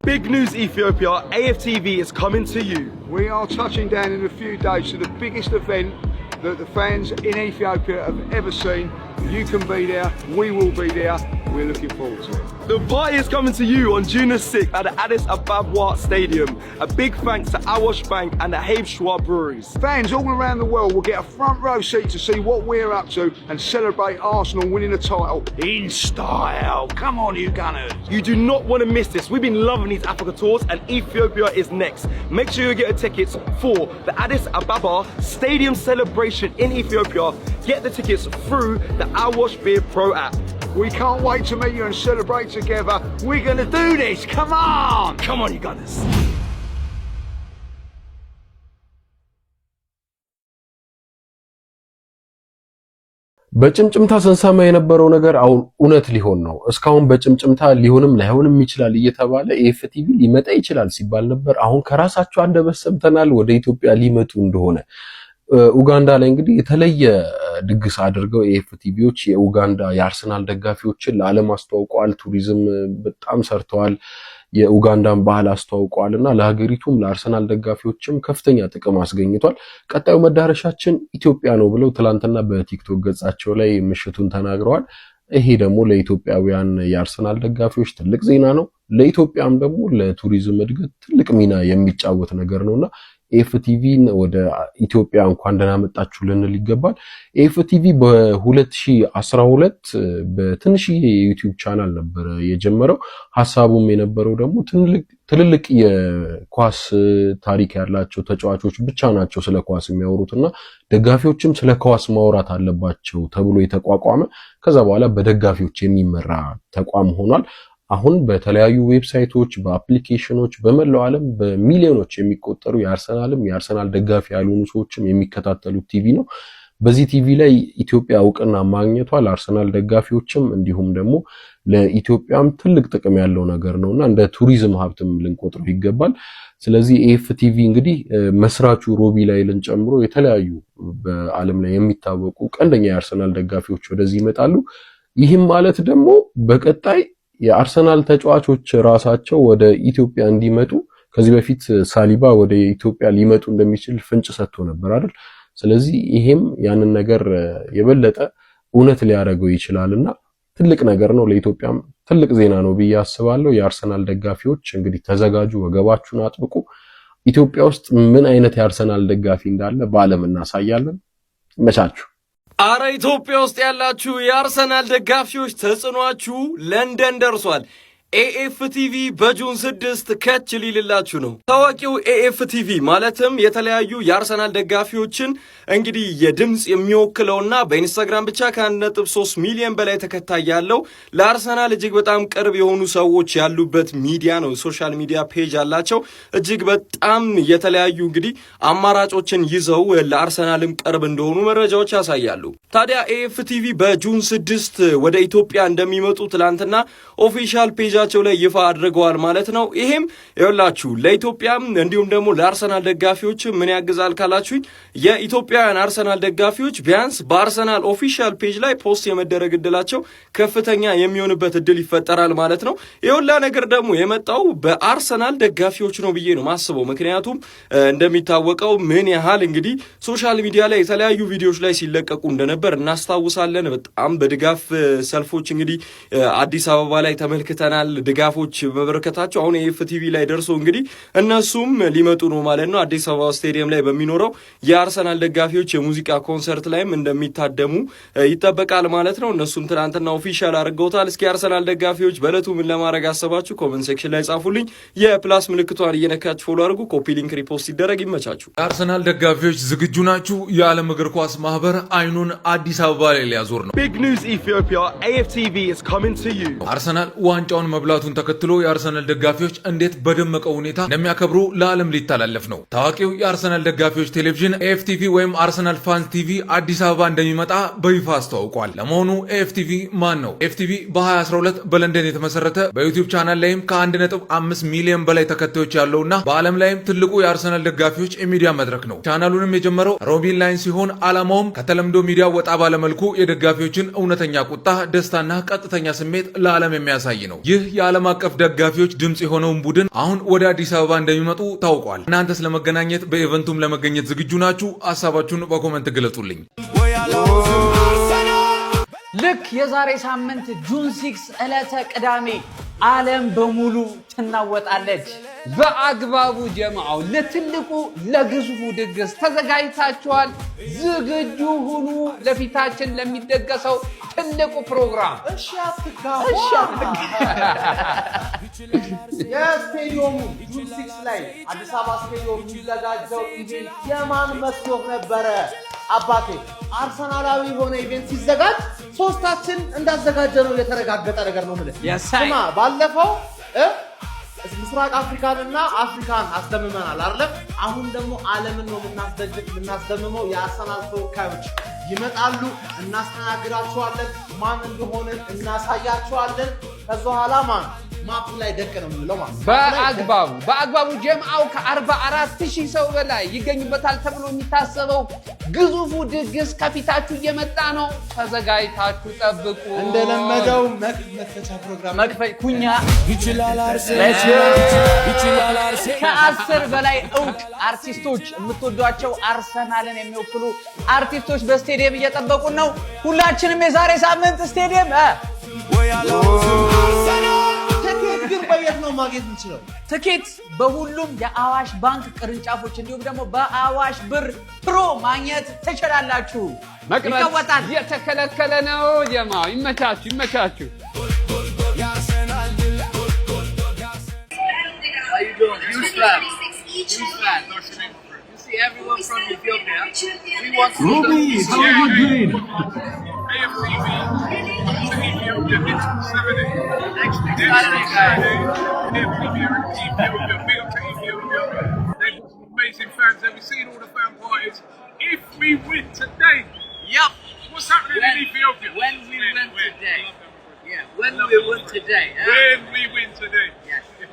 Big news, Ethiopia. AFTV is coming to you. We are touching down in a few days to the biggest event that the fans in Ethiopia have ever seen. You can be there, we will be there. We're looking forward to it. The party is coming to you on June 6th at the Addis Ababa Stadium. A big thanks to Awash Bank and the Habe Schwab Breweries. Fans all around the world will get a front row seat to see what we're up to and celebrate Arsenal winning the title in style. Come on, you Gunners. You do not want to miss this. We've been loving these Africa tours and Ethiopia is next. Make sure you get your tickets for the Addis Ababa Stadium celebration in Ethiopia. Get the tickets through the Awash Beer Pro app. We can't wait to meet you and celebrate together. We're going to do this. Come on. Come on, you Gunners. በጭምጭምታ ሰንሰማ የነበረው ነገር አሁን እውነት ሊሆን ነው። እስካሁን በጭምጭምታ ሊሆንም ላይሆንም ይችላል እየተባለ ኤፍቲቪ ሊመጣ ይችላል ሲባል ነበር። አሁን ከራሳቸው አንደበት ሰምተናል ወደ ኢትዮጵያ ሊመጡ እንደሆነ። ኡጋንዳ ላይ እንግዲህ የተለየ ድግስ አድርገው ኤፍቲቪዎች የኡጋንዳ የአርሰናል ደጋፊዎችን ለዓለም አስተዋውቀዋል። ቱሪዝም በጣም ሰርተዋል። የኡጋንዳን ባህል አስተዋውቀዋልና ለሀገሪቱም ለአርሰናል ደጋፊዎችም ከፍተኛ ጥቅም አስገኝቷል። ቀጣዩ መዳረሻችን ኢትዮጵያ ነው ብለው ትላንትና በቲክቶክ ገጻቸው ላይ ምሽቱን ተናግረዋል። ይሄ ደግሞ ለኢትዮጵያውያን የአርሰናል ደጋፊዎች ትልቅ ዜና ነው። ለኢትዮጵያም ደግሞ ለቱሪዝም እድገት ትልቅ ሚና የሚጫወት ነገር ነውና ኤፍቲቪን ወደ ኢትዮጵያ እንኳን ደህና መጣችሁ ልንል ይገባል። ኤፍቲቪ በ2012 በትንሽ የዩቲዩብ ቻናል ነበር የጀመረው። ሐሳቡም የነበረው ደግሞ ትልልቅ የኳስ ታሪክ ያላቸው ተጫዋቾች ብቻ ናቸው ስለ ኳስ የሚያወሩትና ደጋፊዎችም ስለ ኳስ ማውራት አለባቸው ተብሎ የተቋቋመ ከዛ በኋላ በደጋፊዎች የሚመራ ተቋም ሆኗል። አሁን በተለያዩ ዌብሳይቶች በአፕሊኬሽኖች በመላው ዓለም በሚሊዮኖች የሚቆጠሩ የአርሰናል ደጋፊ ያልሆኑ ሰዎችም የሚከታተሉት ቲቪ ነው። በዚህ ቲቪ ላይ ኢትዮጵያ እውቅና ማግኘቷ ለአርሰናል ደጋፊዎችም እንዲሁም ደግሞ ለኢትዮጵያም ትልቅ ጥቅም ያለው ነገር ነውና እንደ ቱሪዝም ሀብትም ልንቆጥረው ይገባል። ስለዚህ ኤፍቲቪ እንግዲህ መስራቹ ሮቢ ላይልን ጨምሮ የተለያዩ በዓለም ላይ የሚታወቁ ቀንደኛ የአርሰናል ደጋፊዎች ወደዚህ ይመጣሉ። ይህም ማለት ደግሞ በቀጣይ የአርሰናል ተጫዋቾች ራሳቸው ወደ ኢትዮጵያ እንዲመጡ ከዚህ በፊት ሳሊባ ወደ ኢትዮጵያ ሊመጡ እንደሚችል ፍንጭ ሰጥቶ ነበር አይደል? ስለዚህ ይሄም ያንን ነገር የበለጠ እውነት ሊያደርገው ይችላልና ትልቅ ነገር ነው። ለኢትዮጵያም ትልቅ ዜና ነው ብዬ አስባለሁ። የአርሰናል ደጋፊዎች እንግዲህ ተዘጋጁ፣ ወገባችሁን አጥብቁ። ኢትዮጵያ ውስጥ ምን አይነት የአርሰናል ደጋፊ እንዳለ በዓለም እናሳያለን። መቻችሁ አረ ኢትዮጵያ ውስጥ ያላችሁ የአርሰናል ደጋፊዎች ተጽኗችሁ ለንደን ደርሷል። ኤኤፍቲቪ በጁን 6 ከች ሊልላችሁ ነው። ታዋቂው ኤኤፍቲቪ ማለትም የተለያዩ የአርሰናል ደጋፊዎችን እንግዲህ የድምጽ የሚወክለውና በኢንስታግራም ብቻ ከ1.3 ሚሊዮን በላይ ተከታይ ያለው ለአርሰናል እጅግ በጣም ቅርብ የሆኑ ሰዎች ያሉበት ሚዲያ ነው። ሶሻል ሚዲያ ፔጅ አላቸው። እጅግ በጣም የተለያዩ እንግዲህ አማራጮችን ይዘው ለአርሰናልም ቅርብ እንደሆኑ መረጃዎች ያሳያሉ። ታዲያ ኤኤፍቲቪ በጁን 6 ወደ ኢትዮጵያ እንደሚመጡ ትላንትና ኦፊሻል ፔጅ ላይ ይፋ አድርገዋል ማለት ነው። ይሄም ይኸውላችሁ ለኢትዮጵያም እንዲሁም ደግሞ ለአርሰናል ደጋፊዎች ምን ያግዛል ካላችሁኝ የኢትዮጵያውያን አርሰናል ደጋፊዎች ቢያንስ በአርሰናል ኦፊሻል ፔጅ ላይ ፖስት የመደረግ እድላቸው ከፍተኛ የሚሆንበት እድል ይፈጠራል ማለት ነው። ይኸውላ ነገር ደግሞ የመጣው በአርሰናል ደጋፊዎች ነው ብዬ ነው ማስበው። ምክንያቱም እንደሚታወቀው ምን ያህል እንግዲህ ሶሻል ሚዲያ ላይ የተለያዩ ቪዲዮዎች ላይ ሲለቀቁ እንደነበር እናስታውሳለን። በጣም በድጋፍ ሰልፎች እንግዲህ አዲስ አበባ ላይ ተመልክተናል። ድጋፎች በበረከታቸው አሁን ኤፍቲቪ ላይ ደርሶ እንግዲህ እነሱም ሊመጡ ነው ማለት ነው። አዲስ አበባ ስቴዲየም ላይ በሚኖረው የአርሰናል ደጋፊዎች የሙዚቃ ኮንሰርት ላይም እንደሚታደሙ ይጠበቃል ማለት ነው። እነሱም ትናንትና ኦፊሻል አድርገውታል። እስኪ የአርሰናል ደጋፊዎች በዕለቱ ምን ለማድረግ አሰባችሁ? ኮመንት ሴክሽን ላይ ጻፉልኝ። የፕላስ ምልክቷን እየነካችሁ ፎሎ አድርጉ። ኮፒ ሊንክ ሪፖስት ሲደረግ ይመቻችሁ። የአርሰናል ደጋፊዎች ዝግጁ ናችሁ? የዓለም እግር ኳስ ማህበር አይኑን አዲስ አበባ ላይ ሊያዞር ነው። Big news, Ethiopia. AFTV is coming to you. አርሰናል ዋንጫውን መብላቱን ተከትሎ የአርሰናል ደጋፊዎች እንዴት በደመቀ ሁኔታ እንደሚያከብሩ ለዓለም ሊተላለፍ ነው። ታዋቂው የአርሰናል ደጋፊዎች ቴሌቪዥን ኤፍቲቪ ወይም አርሰናል ፋንስ ቲቪ አዲስ አበባ እንደሚመጣ በይፋ አስተዋውቋል። ለመሆኑ ኤፍቲቪ ማን ነው? ኤፍቲቪ በ2012 በለንደን የተመሰረተ በዩቲዩብ ቻናል ላይም ከ1.5 ሚሊዮን በላይ ተከታዮች ያለውና በዓለም ላይም ትልቁ የአርሰናል ደጋፊዎች የሚዲያ መድረክ ነው። ቻናሉንም የጀመረው ሮቢን ላይን ሲሆን ዓላማውም ከተለምዶ ሚዲያ ወጣ ባለመልኩ የደጋፊዎችን እውነተኛ ቁጣ፣ ደስታና ቀጥተኛ ስሜት ለዓለም የሚያሳይ ነው። ይህ የዓለም አቀፍ ደጋፊዎች ድምጽ የሆነውን ቡድን አሁን ወደ አዲስ አበባ እንደሚመጡ ታውቋል። እናንተስ ለመገናኘት በኢቨንቱም ለመገኘት ዝግጁ ናችሁ? ሐሳባችሁን በኮሜንት ግለጹልኝ። ልክ የዛሬ ሳምንት ጁን 6 ዕለተ ቅዳሜ ዓለም በሙሉ ትናወጣለች። በአግባቡ ጀማዓው ለትልቁ ለግዙፉ ድግስ ተዘጋጅታችኋል። ዝግጁ ሁኑ ለፊታችን ለሚደገሰው ትልቁ ፕሮግራም። እሺ አትጋቡ። የስቴዲየሙ ጁን 6 ላይ አዲስ አበባ ስቴዲየም የሚዘጋጀው ኢቬንት የማን መስሎህ ነበረ? አባቴ አርሰናላዊ ሆነ ኢቬንት ሲዘጋጅ ሶስታችን እንዳዘጋጀ ነው የተረጋገጠ ነገር ነው ማለት ነው። ስማ ባለፈው ምስራቅ አፍሪካንና አፍሪካን አስደምመናል አይደል? አሁን ደግሞ ዓለምን ነው የምናስደምመው። የአርሰናል ተወካዮች ይመጣሉ፣ እናስተናግዳቸዋለን፣ ማን እንደሆነ እናሳያቸዋለን። ከዛ በኋላ ማን ማፑ ላይ ደቅ ነው የምንለው ማለት ነው። በአግባቡ ጀምዓው ከ44,000 ሰው በላይ ይገኙበታል ተብሎ የሚታሰበው ግዙፉ ድግስ ከፊታችሁ እየመጣ ነው። ተዘጋጅታችሁ ጠብቁ። እንደለመደው መክፈቻ ፕሮግራም ኩኛ ከ10 በላይ እውቅ አርቲስቶች የምትወዷቸው አርሰናልን የሚወክሉ አርቲስቶች በስቴዲየም እየጠበቁን ነው። ሁላችንም የዛሬ ሳምንት ስቴዲየም ትኬት በየት ነው ማግኘት የምንችለው? ትኬት በሁሉም የአዋሽ ባንክ ቅርንጫፎች እንዲሁም ደግሞ በአዋሽ ብር ፕሮ ማግኘት ትችላላችሁ። መቅረት የተከለከለ ነው። ጀማው ይመቻችሁ። Everyone from Ethiopia. We want to Ruby, how are you doing? Next Saturday, guys. Big up to Ethiopia. They've got some amazing fans. We've seen all the fan parties. If we win today, what's happening in Ethiopia? When we win today. When we win today. Yes. It's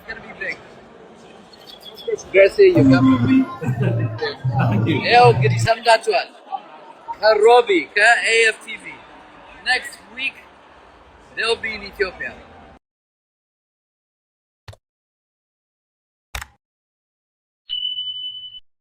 going to be big. Gracie, you come with me. እንግዲህ ሰምታችኋል ከሮቢ ከኤኤፍቲቪ next week they'll be in Ethiopia.